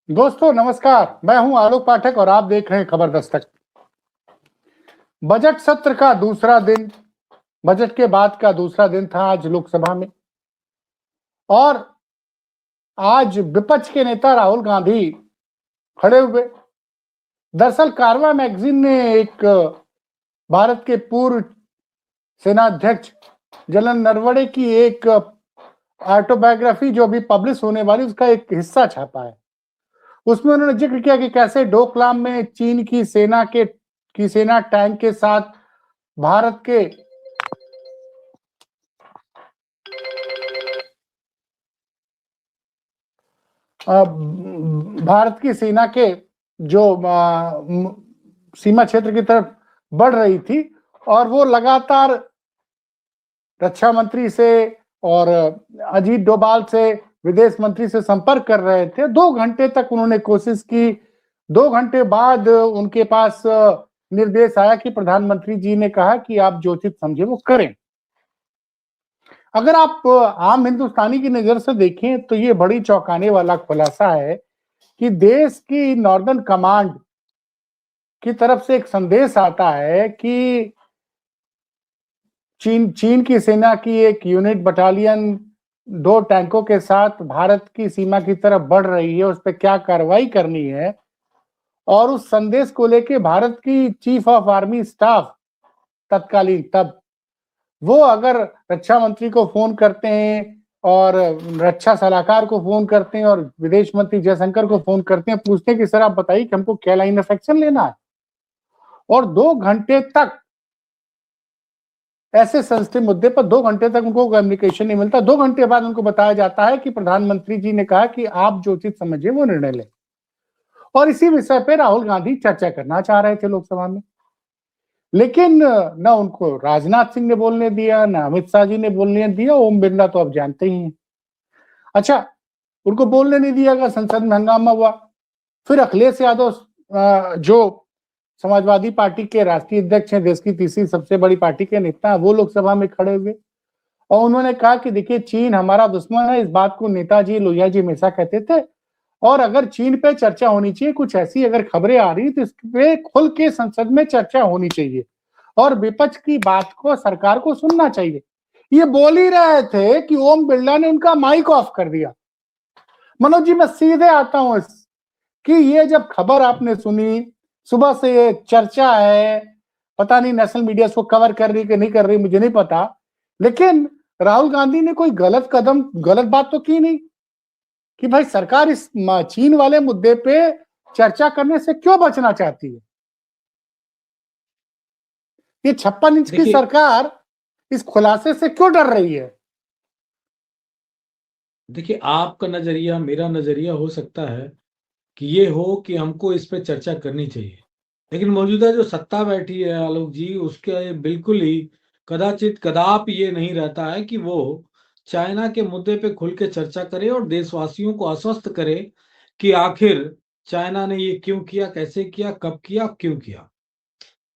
दोस्तों नमस्कार, मैं हूं आलोक पाठक और आप देख रहे हैं खबर दस्तक। बजट सत्र का दूसरा दिन, बजट के बाद का दूसरा दिन था आज लोकसभा में। और आज विपक्ष के नेता राहुल गांधी खड़े हुए। दरअसल कारवां मैगजीन ने एक भारत के पूर्व सेनाध्यक्ष जनरल नरवणे की एक ऑटोबायोग्राफी जो अभी पब्लिश होने वाली, उसका एक हिस्सा छापा है। उसमें उन्होंने जिक्र किया कि कैसे डोकलाम में चीन की सेना टैंक के साथ भारत के भारत की सेना के जो सीमा क्षेत्र की तरफ बढ़ रही थी और वो लगातार रक्षा मंत्री से और अजीत डोभाल से, विदेश मंत्री से संपर्क कर रहे थे। 2 घंटे तक उन्होंने कोशिश की। 2 घंटे बाद उनके पास निर्देश आया कि प्रधानमंत्री जी ने कहा कि आप जो उचित समझे वो करें। अगर आप आम हिंदुस्तानी की नजर से देखें तो ये बड़ी चौंकाने वाला खुलासा है कि देश की नॉर्दर्न कमांड की तरफ से एक संदेश आता है कि चीन की सेना की एक यूनिट बटालियन 2 टैंकों के साथ भारत की सीमा की तरफ बढ़ रही है, उस पर क्या कार्रवाई करनी है। और उस संदेश को लेके भारत की चीफ ऑफ आर्मी स्टाफ तत्कालीन तब वो अगर रक्षा मंत्री को फोन करते हैं और रक्षा सलाहकार को फोन करते हैं और विदेश मंत्री जयशंकर को फोन करते हैं, पूछते हैं कि सर आप बताइए कि हमको क्या लाइन ऑफ एक्शन लेना है। और 2 घंटे तक ऐसे सेंसिटिव मुद्दे पर 2 घंटे तक उनको कम्युनिकेशन नहीं मिलता। 2 घंटे बाद उनको बताया जाता है कि प्रधानमंत्री जी ने कहा कि आप जो उचित समझे वो निर्णय लें। और इसी विषय पर राहुल गांधी चर्चा करना चाह रहे थे लोकसभा में, लेकिन न उनको राजनाथ सिंह ने बोलने दिया, न अमित शाह जी ने बोलने दिया। ओम बिरला तो आप जानते ही हैं। अच्छा, उनको बोलने नहीं दिया गया, संसद में हंगामा हुआ। फिर अखिलेश यादव जो समाजवादी पार्टी के राष्ट्रीय अध्यक्ष हैं, देश की तीसरी सबसे बड़ी पार्टी के नेता, वो लोकसभा में खड़े हुए और उन्होंने कहा कि देखिए चीन हमारा दुश्मन है। इस बात को नेताजी लोहिया जी हमेशा कहते थे और अगर चीन पे चर्चा होनी चाहिए, कुछ ऐसी अगर खबरें आ रही तो इस पे खुल के संसद में चर्चा होनी चाहिए और विपक्ष की बात को सरकार को सुनना चाहिए। ये बोल ही रहे थे कि ओम बिरला ने उनका माइक ऑफ कर दिया। मनोज जी, मैं सीधे आता हूं कि ये जब खबर आपने सुनी, सुबह से ये चर्चा है, पता नहीं नेशनल मीडिया इसको कवर कर रही कि नहीं कर रही, मुझे नहीं पता, लेकिन राहुल गांधी ने कोई गलत बात तो की नहीं कि भाई सरकार इस चीन वाले मुद्दे पे चर्चा करने से क्यों बचना चाहती है। ये 56 इंच की सरकार इस खुलासे से क्यों डर रही है? देखिए, आपका नजरिया मेरा नजरिया हो सकता है कि ये हो कि हमको इस पे चर्चा करनी चाहिए, लेकिन मौजूदा जो सत्ता बैठी है आलोक जी, उसके बिल्कुल ही कदाचित कदाप ये नहीं रहता है कि वो चाइना के मुद्दे पे खुल के चर्चा करे और देशवासियों को आश्वस्त करे कि आखिर चाइना ने ये क्यों किया, कैसे किया, कब किया, क्यों किया।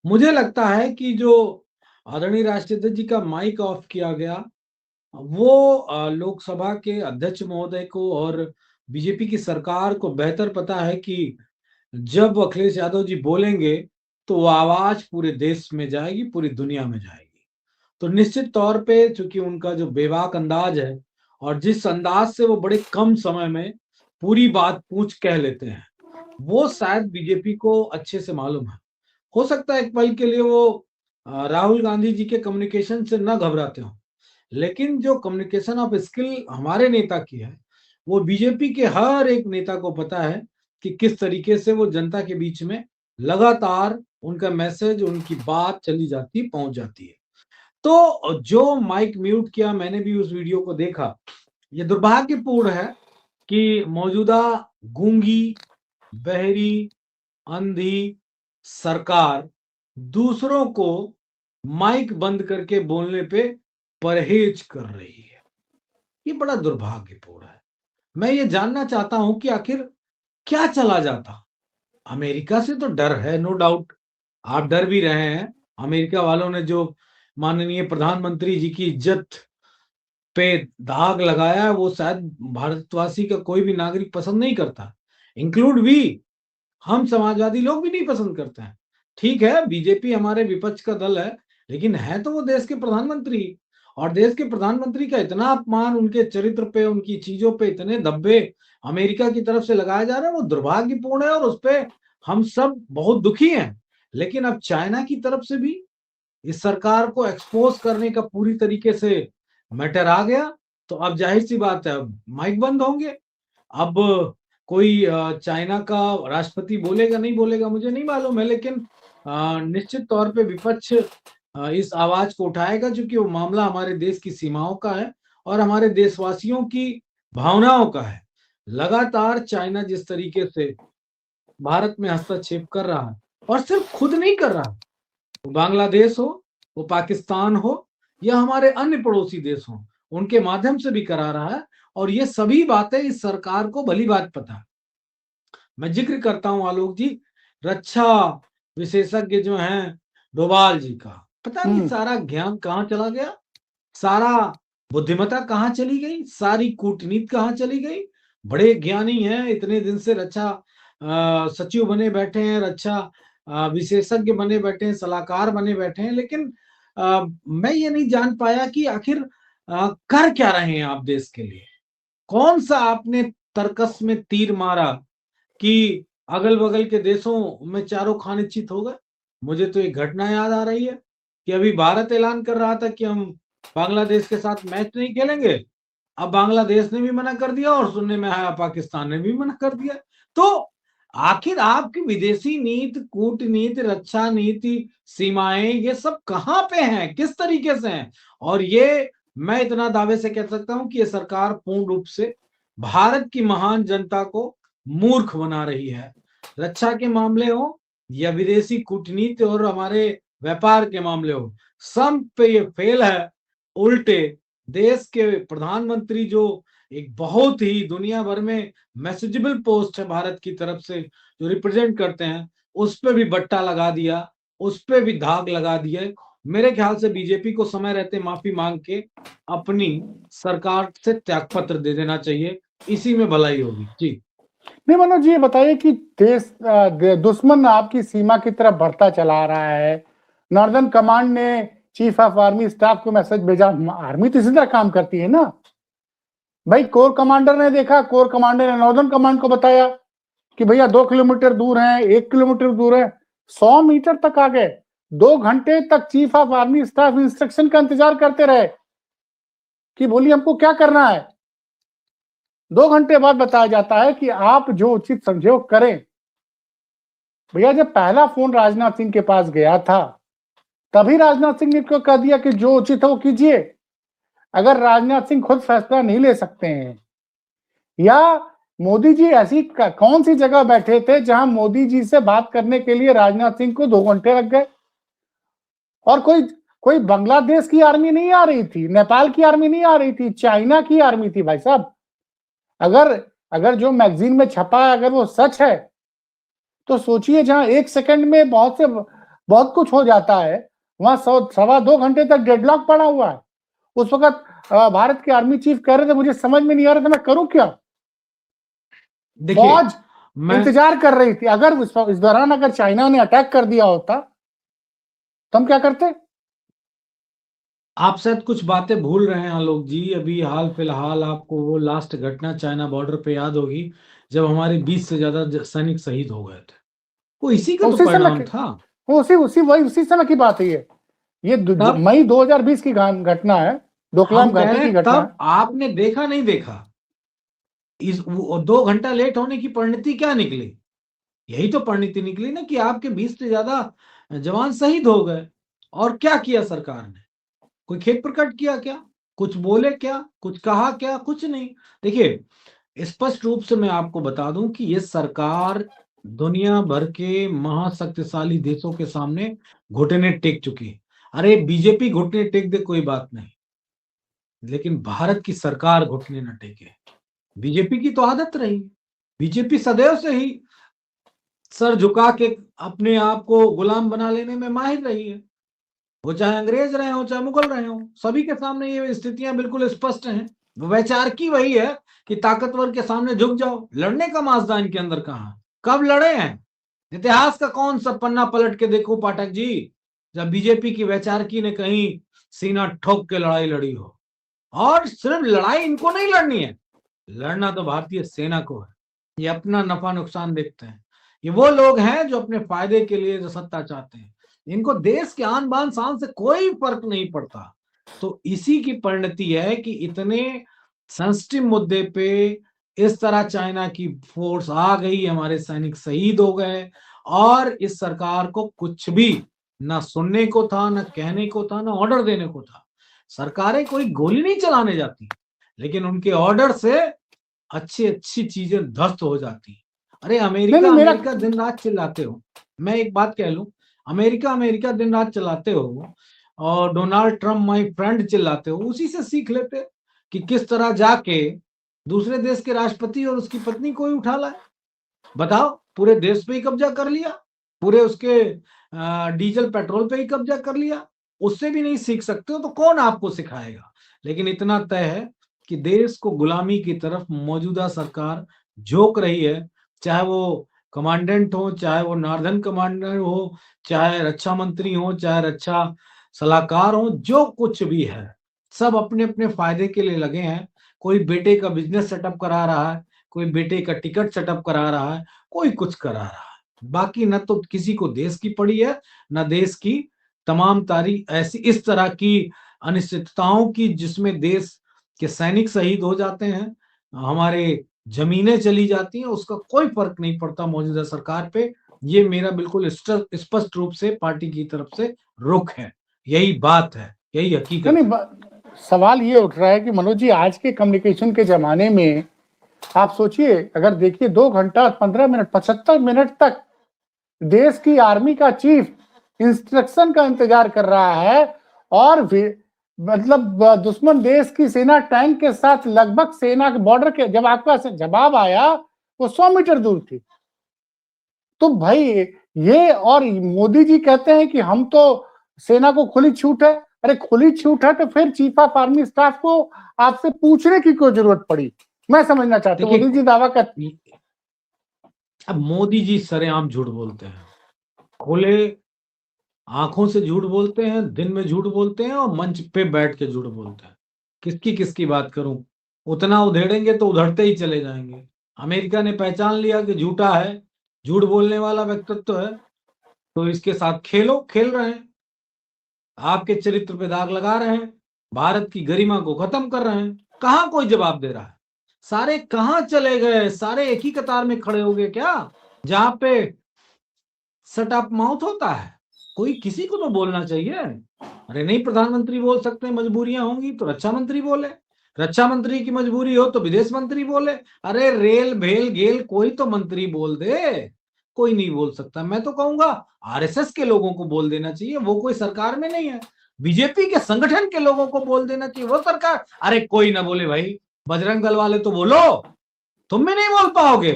मुझे लगता है कि जो आदरणीय राष्ट्रपति जी का माइक ऑफ किया गया, वो लोकसभा के अध्यक्ष महोदय को और बीजेपी की सरकार को बेहतर पता है कि जब अखिलेश यादव जी बोलेंगे तो वो आवाज पूरे देश में जाएगी, पूरी दुनिया में जाएगी। तो निश्चित तौर पे चूंकि उनका जो बेबाक अंदाज है और जिस अंदाज से वो बड़े कम समय में पूरी बात पूछ कह लेते हैं, वो शायद बीजेपी को अच्छे से मालूम है। हो सकता है एक पल के लिए वो राहुल गांधी जी के कम्युनिकेशन से न घबराते हो, लेकिन जो कम्युनिकेशन ऑफ स्किल हमारे नेता की है, वो बीजेपी के हर एक नेता को पता है कि किस तरीके से वो जनता के बीच में लगातार उनका मैसेज, उनकी बात चली जाती, पहुंच जाती है। तो जो माइक म्यूट किया, मैंने भी उस वीडियो को देखा। ये दुर्भाग्यपूर्ण है कि मौजूदा गूंगी, बहरी, अंधी सरकार दूसरों को माइक बंद करके बोलने पे परहेज कर रही है। ये बड़ा दुर्भाग्यपूर्ण है। मैं ये जानना चाहता हूं कि आखिर क्या चला जाता। अमेरिका से तो डर है, नो डाउट, आप डर भी रहे हैं। अमेरिका वालों ने जो माननीय प्रधानमंत्री जी की इज्जत पे दाग लगाया है, वो शायद भारतवासी का कोई भी नागरिक पसंद नहीं करता। इंक्लूड भी हम समाजवादी लोग भी नहीं पसंद करते हैं। ठीक है, बीजेपी हमारे विपक्ष का दल है, लेकिन है तो वो देश के प्रधानमंत्री, और देश के प्रधानमंत्री का इतना अपमान, उनके चरित्र पे, उनकी चीजों पे इतने धब्बे अमेरिका की तरफ से लगाया जा रहा है, वो दुर्भाग्यपूर्ण है और उस पे हम सब बहुत दुखी हैं। लेकिन अब चाइना की तरफ से भी इस सरकार को एक्सपोज करने का पूरी तरीके से मैटर आ गया, तो अब जाहिर सी बात है, अब माइक बंद होंगे। अब कोई चाइना का राष्ट्रपति बोलेगा नहीं बोलेगा मुझे नहीं मालूम है, लेकिन निश्चित तौर पे विपक्ष इस आवाज को उठाएगा, क्योंकि वो मामला हमारे देश की सीमाओं का है और हमारे देशवासियों की भावनाओं का है। लगातार चाइना जिस तरीके से भारत में हस्तक्षेप कर रहा है, और सिर्फ खुद नहीं कर रहा, वो बांग्लादेश हो, वो पाकिस्तान हो, या हमारे अन्य पड़ोसी देश हो, उनके माध्यम से भी करा रहा है, और ये सभी बातें इस सरकार को भली बात पता है। मैं जिक्र करता हूं आलोक जी, रक्षा विशेषज्ञ जो हैं डोभाल जी का, पता नहीं सारा ज्ञान कहाँ चला गया, सारा बुद्धिमत्ता कहाँ चली गई, सारी कूटनीति कहाँ चली गई। बड़े ज्ञानी हैं, इतने दिन से रक्षा सचिव बने बैठे हैं, रक्षा विशेषज्ञ बने बैठे हैं, सलाहकार बने बैठे हैं, लेकिन मैं ये नहीं जान पाया कि आखिर कर क्या रहे हैं आप देश के लिए। कौन सा आपने तर्कस में तीर मारा कि अगल बगल के देशों में चारों खाने चित हो गए। मुझे तो एक घटना याद आ रही है कि अभी भारत ऐलान कर रहा था कि हम बांग्लादेश के साथ मैच नहीं खेलेंगे, अब बांग्लादेश ने भी मना कर दिया, और सुनने में आया पाकिस्तान ने भी मना कर दिया। तो आखिर आपकी विदेशी नीति, कूटनीति, रक्षा नीति, सीमाएं, ये सब कहाँ पे हैं, किस तरीके से हैं? और ये मैं इतना दावे से कह सकता हूं कि ये सरकार पूर्ण रूप से भारत की महान जनता को मूर्ख बना रही है। रक्षा के मामले हो या विदेशी कूटनीति और हमारे व्यापार के मामले हो, सब पे ये फेल है। उल्टे देश के प्रधानमंत्री, जो एक बहुत ही दुनिया भर में मैसेजेबल पोस्ट है भारत की तरफ से, जो रिप्रेजेंट करते हैं, उस पे भी बट्टा लगा दिया, उस पे भी दाग लगा दिया। मेरे ख्याल से बीजेपी को समय रहते माफी मांग के अपनी सरकार से त्यागपत्र दे देना चाहिए, इसी में भलाई होगी जी। नहीं मनोज जी, ये बताइए कि दुश्मन आपकी सीमा की तरफ बढ़ता चला रहा है। नॉर्दर्न कमांड ने चीफ ऑफ आर्मी स्टाफ को मैसेज भेजा, आर्मी तो इसी तरह काम करती है ना भाई। कोर कमांडर ने देखा, कोर कमांडर ने नॉर्दर्न कमांड को बताया कि भैया 2 किलोमीटर दूर है, 1 किलोमीटर दूर है, 100 मीटर तक आ गए। 2 घंटे तक chief of army staff instruction का इंतजार करते रहे कि बोलिए हमको क्या करना है। 2 घंटे बाद बताया जाता है कि आप जो उचित समझे वो करें। भैया जब पहला फोन राजनाथ सिंह के पास गया था, तभी राजनाथ सिंह ने क्यों कह दिया कि जो उचित है वो कीजिए। अगर राजनाथ सिंह खुद फैसला नहीं ले सकते हैं, या मोदी जी ऐसी कौन सी जगह बैठे थे जहां मोदी जी से बात करने के लिए राजनाथ सिंह को 2 घंटे लग गए? और कोई बांग्लादेश की आर्मी नहीं आ रही थी, नेपाल की आर्मी नहीं आ रही थी, चाइना की आर्मी थी भाई साहब। अगर जो मैगजीन में छपा है अगर वो सच है, तो सोचिए जहां 1 सेकंड में बहुत कुछ हो जाता है, वहां 1.25-2 घंटे तक डेडलॉक पड़ा हुआ है। उस वक्त भारत के आर्मी चीफ कह रहे थे मुझे समझ में नहीं आ रहा था मैं करूं क्या। फौज इंतजार कर रही थी। अगर इस दौरान अगर चाइना ने अटैक कर दिया होता तो हम क्या करते? आप शायद कुछ बातें भूल रहे हैं आलोक जी। अभी हाल फिलहाल आपको वो लास्ट घटना चाइना बॉर्डर पे याद होगी, जब हमारे 20 से ज्यादा सैनिक शहीद हो गए थे। वो इसी का तो परिणाम था। उसी समय की बात है ये मई 2020 की घटना है, डोकलाम घाटी की घटना। तब आपने देखा नहीं देखा, इस 2 घंटा लेट होने की परिणति क्या निकली? यही तो परिणति निकली ना कि आपके 20 से ज्यादा जवान शहीद हो गए। और क्या किया सरकार ने? कोई खेद प्रकट किया क्या? कुछ बोले क्या? कुछ कहा क्या? कुछ नहीं। देखिए, स्पष्ट रूप से मैं आपको बता दूं कि ये सरकार दुनिया भर के महाशक्तिशाली देशों के सामने घुटने टेक चुकी है। अरे बीजेपी घुटने टेक दे कोई बात नहीं, लेकिन भारत की सरकार घुटने न टेके। बीजेपी की तो आदत रही, बीजेपी सदैव से ही सर झुका के अपने आप को गुलाम बना लेने में माहिर रही है। वो चाहे अंग्रेज रहे हो चाहे मुगल रहे हो, सभी के सामने ये स्थितियां बिल्कुल स्पष्ट हैं वैचारिकी वही है कि ताकतवर के सामने झुक जाओ। लड़ने का माजदा इनके अंदर कहाँ है? कब लड़े हैं? इतिहास का कौन सा पन्ना पलट के देखो पाठक जी, जब बीजेपी की वैचारिकी ने कहीं सीना ठोक के लड़ाई लड़ी हो। और सिर्फ लड़ाई इनको नहीं लड़नी है, लड़ना तो भारतीय सेना को है। ये अपना नफा नुकसान देखते हैं। ये वो लोग हैं जो अपने फायदे के लिए जो सत्ता चाहते हैं, इनको देश के आन बान शान से कोई फर्क नहीं पड़ता। तो इसी की परिणति है कि इतने सेंसिटिव मुद्दे पे इस तरह चाइना की फोर्स आ गई, हमारे सैनिक शहीद हो गए, और इस सरकार को कुछ भी ना सुनने को था, ना कहने को था, ना ऑर्डर देने को था। सरकारें कोई गोली नहीं चलाने जाती, लेकिन उनके ऑर्डर से अच्छी अच्छी चीजें ध्वस्त हो जाती। अरे अमेरिका नहीं मेरा अमेरिका दिन रात चिल्लाते हो, मैं एक बात कह लूं, अमेरिका अमेरिका दिन रात चलाते हो और डोनाल्ड ट्रम्प माय फ्रेंड चिल्लाते हो, उसी से सीख लेते कि किस तरह जाके दूसरे देश के राष्ट्रपति और उसकी पत्नी को ही उठा लाए। बताओ, पूरे देश पे ही कब्जा कर लिया, पूरे उसके डीजल पेट्रोल पे ही कब्जा कर लिया। उससे भी नहीं सीख सकते हो तो कौन आपको सिखाएगा? लेकिन इतना तय है कि देश को गुलामी की तरफ मौजूदा सरकार झोंक रही है, चाहे वो कमांडेंट हो, चाहे वो नॉर्दर्न कमांडर हो, चाहे रक्षा मंत्री हो, चाहे रक्षा सलाहकार हो, जो कुछ भी है सब अपने अपने फायदे के लिए लगे हैं। कोई बेटे का बिजनेस सेटअप करा रहा है, कोई बेटे का टिकट सेटअप करा रहा है, कोई कुछ करा रहा है। बाकी न तो किसी को देश की पड़ी है, न देश की तमाम तारी ऐसी इस तरह की अनिश्चितताओं की जिसमें देश के सैनिक शहीद हो जाते हैं, हमारे जमीनें चली जाती हैं, उसका कोई फर्क नहीं पड़ता मौजूदा सरकार पे। ये मेरा बिल्कुल स्पष्ट रूप से पार्टी की तरफ से रुख है। यही बात है, यही हकीकत नहीं है। सवाल ये उठ रहा है कि मनोज जी, आज के कम्युनिकेशन के जमाने में आप सोचिए, अगर देखिए 2 घंटा 15 मिनट 75 मिनट तक देश की आर्मी का चीफ इंस्ट्रक्शन का इंतजार कर रहा है, और मतलब दुश्मन देश की सेना टैंक के साथ लगभग सेना के बॉर्डर के, जब आपका जवाब आया वो 100 मीटर दूर थी। तो भाई ये, और मोदी जी कहते हैं कि हम तो सेना को खुली छूट है। अरे खुली छूट है तो फिर चीफ ऑफ आर्मी स्टाफ को आपसे पूछने की कोई जरूरत पड़ी? मैं समझना चाहता हूँ। मोदी जी दावा करते, अब मोदी जी सरेआम झूठ बोलते हैं, खुले आंखों से झूठ बोलते हैं, दिन में झूठ बोलते हैं, और मंच पे बैठ के झूठ बोलते हैं। किसकी किसकी बात करूं? उतना उधेड़ेंगे तो उधड़ते ही चले जाएंगे। अमेरिका ने पहचान लिया कि झूठा है, झूठ बोलने वाला व्यक्तित्व है, तो इसके साथ खेलो, खेल रहे हैं, आपके चरित्र पे दाग लगा रहे हैं, भारत की गरिमा को खत्म कर रहे हैं। कहां कोई जवाब दे रहा है? सारे कहां चले गए? सारे एक ही कतार में खड़े हो गए क्या, जहां पे सट अप माउथ होता है? कोई किसी को तो बोलना चाहिए। अरे नहीं, प्रधानमंत्री बोल सकते हैं, मजबूरियां होंगी तो रक्षा मंत्री बोले, रक्षा मंत्री की मजबूरी हो तो विदेश मंत्री बोले। अरे रेल भेल गेल कोई तो मंत्री बोल दे, कोई नहीं बोल सकता। मैं तो कहूंगा आरएसएस के लोगों को बोल देना चाहिए, वो कोई सरकार में नहीं है। बीजेपी के संगठन के लोगों को बोल देना चाहिए, वो सरकार। अरे कोई ना बोले भाई, बजरंग दल वाले तो बोलो, तुम भी नहीं बोल पाओगे?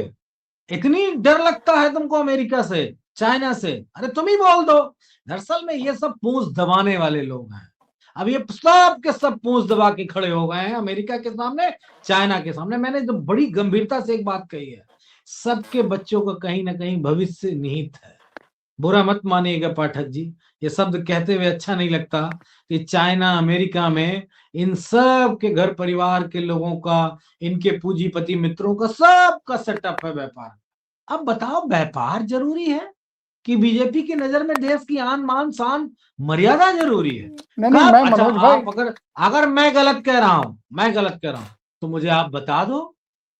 इतनी डर लगता है तुमको अमेरिका से, चाइना से? अरे तुम ही बोल दो। दरअसल में ये सब पूंछ दबाने वाले लोग हैं। अब ये सब के सब पूंछ दबा के खड़े हो गए हैं अमेरिका के सामने, चाइना के सामने। मैंने जो बड़ी गंभीरता से एक बात कही है, सबके बच्चों का कहीं ना कहीं भविष्य निहित है। बुरा मत मानिएगा पाठक जी, ये शब्द कहते हुए अच्छा नहीं लगता कि चाइना अमेरिका में इन सब के घर परिवार के लोगों का, इनके पूंजीपति मित्रों का सबका सेटअप है व्यापार। अब बताओ, व्यापार जरूरी है कि बीजेपी की नजर में देश की आन मान शान मर्यादा जरूरी है? नहीं मैं अच्छा, मनोज भाई, आप अगर अगर मैं गलत कह रहा हूं, मैं गलत कह रहा हूं, तो मुझे आप बता दो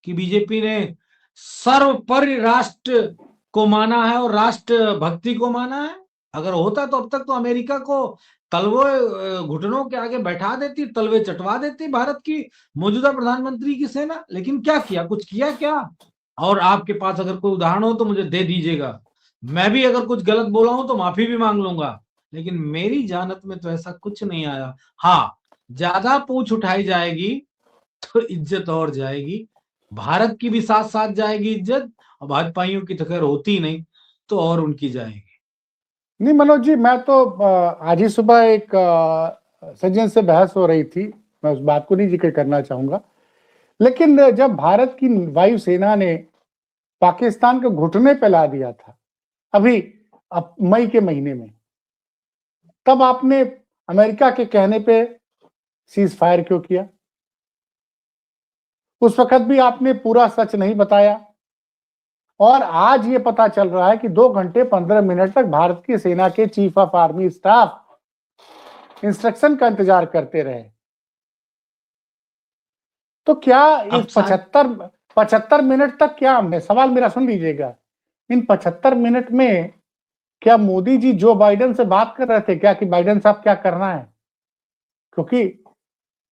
कि बीजेपी ने सर्वोपरि राष्ट्र को माना है और राष्ट्र भक्ति को माना है। अगर होता तो अब तक तो अमेरिका को तलवे घुटनों के आगे बैठा देती, तलवे चटवा देती भारत की मौजूदा प्रधानमंत्री की सेना। लेकिन क्या किया? कुछ किया क्या? और आपके पास अगर कोई उदाहरण हो तो मुझे दे दीजिएगा। मैं भी अगर कुछ गलत बोला हूं तो माफी भी मांग लूंगा, लेकिन मेरी जानत में तो ऐसा कुछ नहीं आया। हाँ, ज्यादा पूछ उठाई जाएगी तो इज्जत और जाएगी, भारत की भी साथ साथ जाएगी इज्जत, और भाजपाइयों की तो खैर होती नहीं, तो और उनकी जाएगी। नहीं मनोज जी, मैं तो आज ही सुबह एक सज्जन से बहस हो रही थी, मैं उस बात को नहीं जिक्र करना चाहूंगा। लेकिन जब भारत की वायुसेना ने पाकिस्तान को घुटने पे ला दिया था अभी अब मई के महीने में, तब आपने अमेरिका के कहने पे सीज फायर क्यों किया? उस वक्त भी आपने पूरा सच नहीं बताया। और आज ये पता चल रहा है कि 2 घंटे 15 मिनट तक भारत की सेना के chief of army staff instruction का इंतजार करते रहे। तो क्या इस अब साथ 75 मिनट तक क्या हमने, सवाल मेरा सुन लीजिएगा, इन 75 मिनट में क्या मोदी जी जो बाइडेन से बात कर रहे थे क्या कि बाइडेन साहब क्या करना है? क्योंकि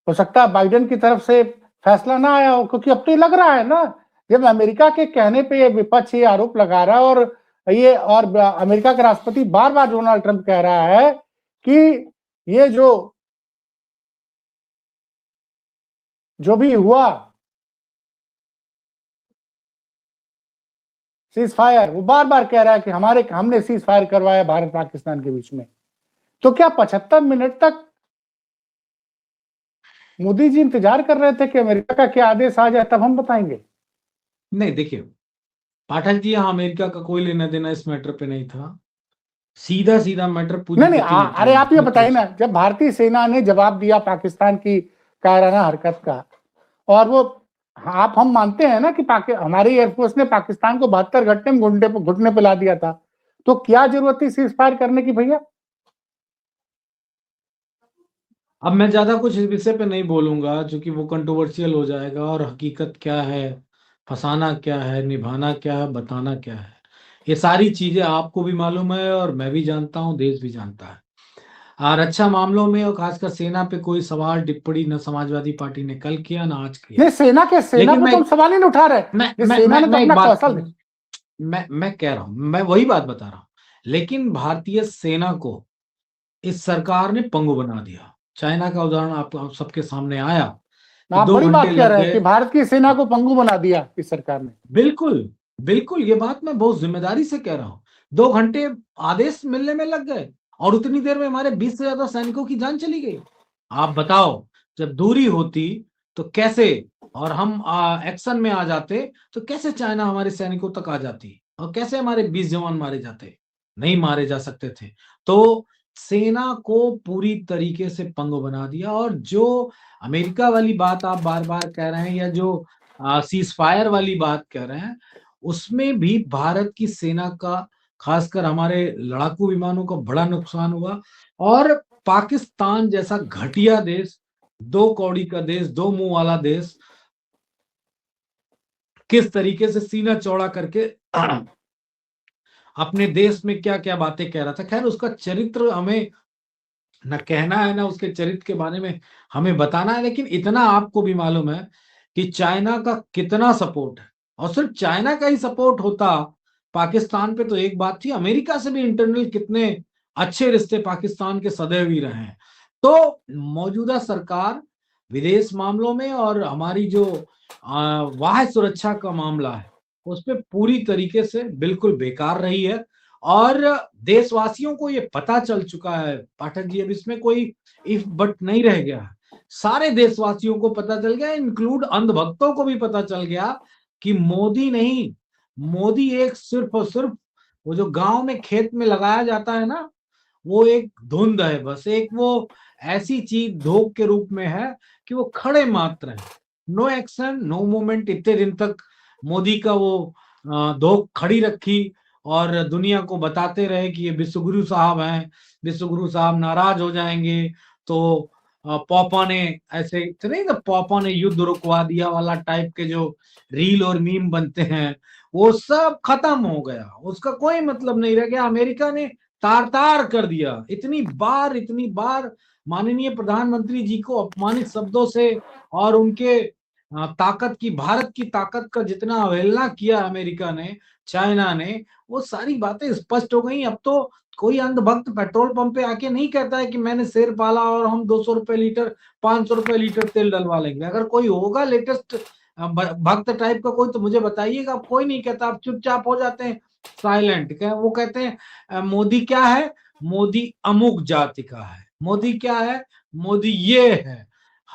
हो सकता है बाइडेन की तरफ से फैसला ना आया हो, क्योंकि अब तो ये लग रहा है ना, जब अमेरिका के कहने पे ये विपक्ष ये आरोप लगा रहा है और अमेरिका के राष्ट्रपति बार बार डोनाल्ड ट्रंप कह रहा है कि ये जो भी हुआ सीज फायर, वो बार बार कह रहा है कि हमने सीज फायर करवाया भारत पाकिस्तान के बीच में। तो क्या 75 मिनट तक मोदी जी इंतजार कर रहे थे कि अमेरिका का क्या आदेश आ जाए तब हम बताएंगे? नहीं, देखिए पाठक जी, यहाँ अमेरिका का कोई लेना देना इस मैटर पे नहीं था। सीधा सीधा मैटर पूरी नहीं, कटी अरे आप ये मतलब बताइए ना, जब भारतीय सेना ने जवाब दिया पाकिस्तान की कायराना हरकत का, और वो हम मानते हैं ना कि हमारी एयरफोर्स ने पाकिस्तान को 72 घंटे में घुटने पे ला दिया था, तो क्या जरूरत थी सीज फायर करने की भैया? अब मैं ज्यादा कुछ इस विषय पे नहीं बोलूंगा, क्योंकि वो कंट्रोवर्शियल हो जाएगा, और हकीकत क्या है, फसाना क्या है, निभाना क्या है, बताना क्या है, ये सारी चीजें आपको भी मालूम है और मैं भी जानता हूँ, देश भी जानता है। और रक्षा मामलों में और खासकर सेना पे कोई सवाल टिप्पणी न समाजवादी पार्टी ने कल किया ना आज किया। नहीं, सेना लेकिन पे तो हम सवाल ही नहीं उठा रहे। ये सेना ने तो मैं एक अपना बात कौशल मैं कह रहा हूं, मैं वही बात बता रहा हूं। लेकिन भारतीय सेना को इस सरकार ने पंगु बना दिया। चाइना का उदाहरण आप सबके सामने आया कि आप 2 बड़ी घंटे बात कह लग रहे हैं गए। कि भारत की सेना को पंगु बना दिया इस सरकार ने। बिल्कुल, बिल्कुल, ये बात मैं बहुत जिम्मेदारी से कह रहा हूं। 2 घंटे आदेश मिलने में लग गए और उतनी देर में हमारे 20 से ज्यादा सैनिकों की जान चली गई। आप बताओ, जब दूरी होती तो कैसे, और हम एक्शन में आ जाते तो कैसे चाइना हमारे सैनिकों तक आ जाती और कैसे हमारे 20 जवान मारे जाते? नहीं मारे जा सकते थे। तो सेना को पूरी तरीके से पंगु बना दिया। और जो अमेरिका वाली बात आप बार बार कह रहे हैं, या जो सीज फायर वाली बात कह रहे हैं, उसमें भी भारत की सेना का, खासकर हमारे लड़ाकू विमानों का बड़ा नुकसान हुआ। और पाकिस्तान जैसा घटिया देश, 2 कौड़ी का देश, 2 मुंह वाला देश, किस तरीके से सीना चौड़ा करके अपने देश में क्या क्या बातें कह रहा था। खैर, उसका चरित्र हमें न कहना है, ना उसके चरित्र के बारे में हमें बताना है। लेकिन इतना आपको भी मालूम है कि चाइना का कितना सपोर्ट है, और सिर्फ चाइना का ही सपोर्ट होता पाकिस्तान पे तो एक बात थी, अमेरिका से भी इंटरनल कितने अच्छे रिश्ते पाकिस्तान के सदैव ही रहे हैं। तो मौजूदा सरकार विदेश मामलों में और हमारी जो बाह्य सुरक्षा का मामला है, उस पर पूरी तरीके से बिल्कुल बेकार रही है। और देशवासियों को ये पता चल चुका है पाठक जी, अब इसमें कोई इफ बट नहीं रह गया है। सारे देशवासियों को पता चल गया, इंक्लूड अंधभक्तों को भी पता चल गया कि मोदी नहीं, मोदी एक सिर्फ और सिर्फ वो जो गांव में खेत में लगाया जाता है ना, वो एक धुंध है, बस एक वो ऐसी चीज धोख के रूप में है कि वो खड़े मात्र है, नो एक्शन नो मूवमेंट। इतने दिन तक मोदी का वो धोख खड़ी रखी और दुनिया को बताते रहे कि ये विश्वगुरु साहब हैं, विश्वगुरु साहब नाराज हो जाएंगे तो पापा ने ऐसे नहीं, तो पापा ने युद्ध रुकवा दिया वाला टाइप के जो रील और मीम बनते हैं, वो सब खत्म हो गया, उसका कोई मतलब नहीं रह गया। अमेरिका ने तार तार कर दिया, इतनी बार माननीय प्रधानमंत्री जी को अपमानित शब्दों से और उनके ताकत की, भारत की ताकत का जितना अवहेलना किया अमेरिका ने, चाइना ने, वो सारी बातें स्पष्ट हो गई। अब तो कोई अंधभक्त पेट्रोल पंप पे आके नहीं कहता है कि मैंने शेर पाला और हम 200 रुपए लीटर, 500 रुपए लीटर तेल डलवा लेंगे। अगर कोई होगा लेटेस्ट भक्त टाइप का कोई, तो मुझे बताइएगा। कोई नहीं कहता, आप चुपचाप हो जाते हैं, साइलेंट। वो कहते हैं मोदी क्या है, मोदी अमुक जाति का है, मोदी क्या है, मोदी ये है।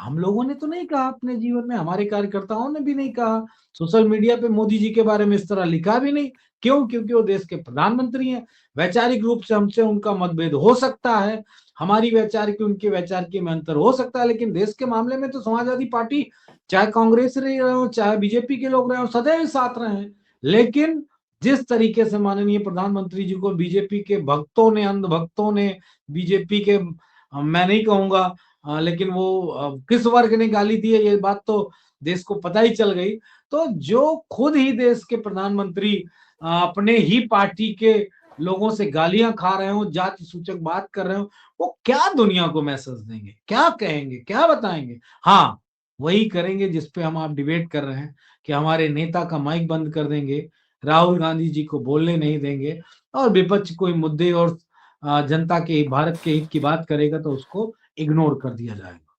हम लोगों ने तो नहीं कहा अपने जीवन में, हमारे कार्यकर्ताओं ने भी नहीं कहा, सोशल मीडिया पे मोदी जी के बारे में इस तरह लिखा भी नहीं। क्यों? क्योंकि वो देश के प्रधानमंत्री हैं। वैचारिक रूप से हमसे उनका मतभेद हो सकता है, हमारी वैचारिक उनके वैचारिक में अंतर हो सकता है, लेकिन देश के मामले में तो समाजवादी पार्टी, चाहे कांग्रेस रहे हो, चाहे बीजेपी के लोग रहे हो, सदैव साथ रहे हैं। लेकिन जिस तरीके से माननीय प्रधानमंत्री जी को बीजेपी के भक्तों ने, अंधभक्तों ने, बीजेपी के मैं नहीं कहूंगा लेकिन वो किस वर्ग ने गाली दी है ये बात तो देश को पता ही चल गई। तो जो खुद ही देश के प्रधानमंत्री अपने ही पार्टी के लोगों से गालियां खा रहे हो, जाति सूचक बात कर रहे हो, वो क्या दुनिया को मैसेज देंगे, क्या कहेंगे, क्या बताएंगे? हाँ, वही करेंगे जिस पे हम आप डिबेट कर रहे हैं कि हमारे नेता का माइक बंद कर देंगे, राहुल गांधी जी को बोलने नहीं देंगे, और विपक्ष कोई मुद्दे और जनता के, भारत के हित की बात करेगा तो उसको इग्नोर कर दिया जाएगा।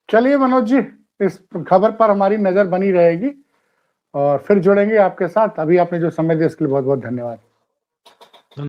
चलिए मनोज जी, इस खबर पर हमारी नजर बनी रहेगी और फिर जुड़ेंगे आपके साथ। अभी आपने जो समय दिया इसके लिए बहुत बहुत धन्यवाद।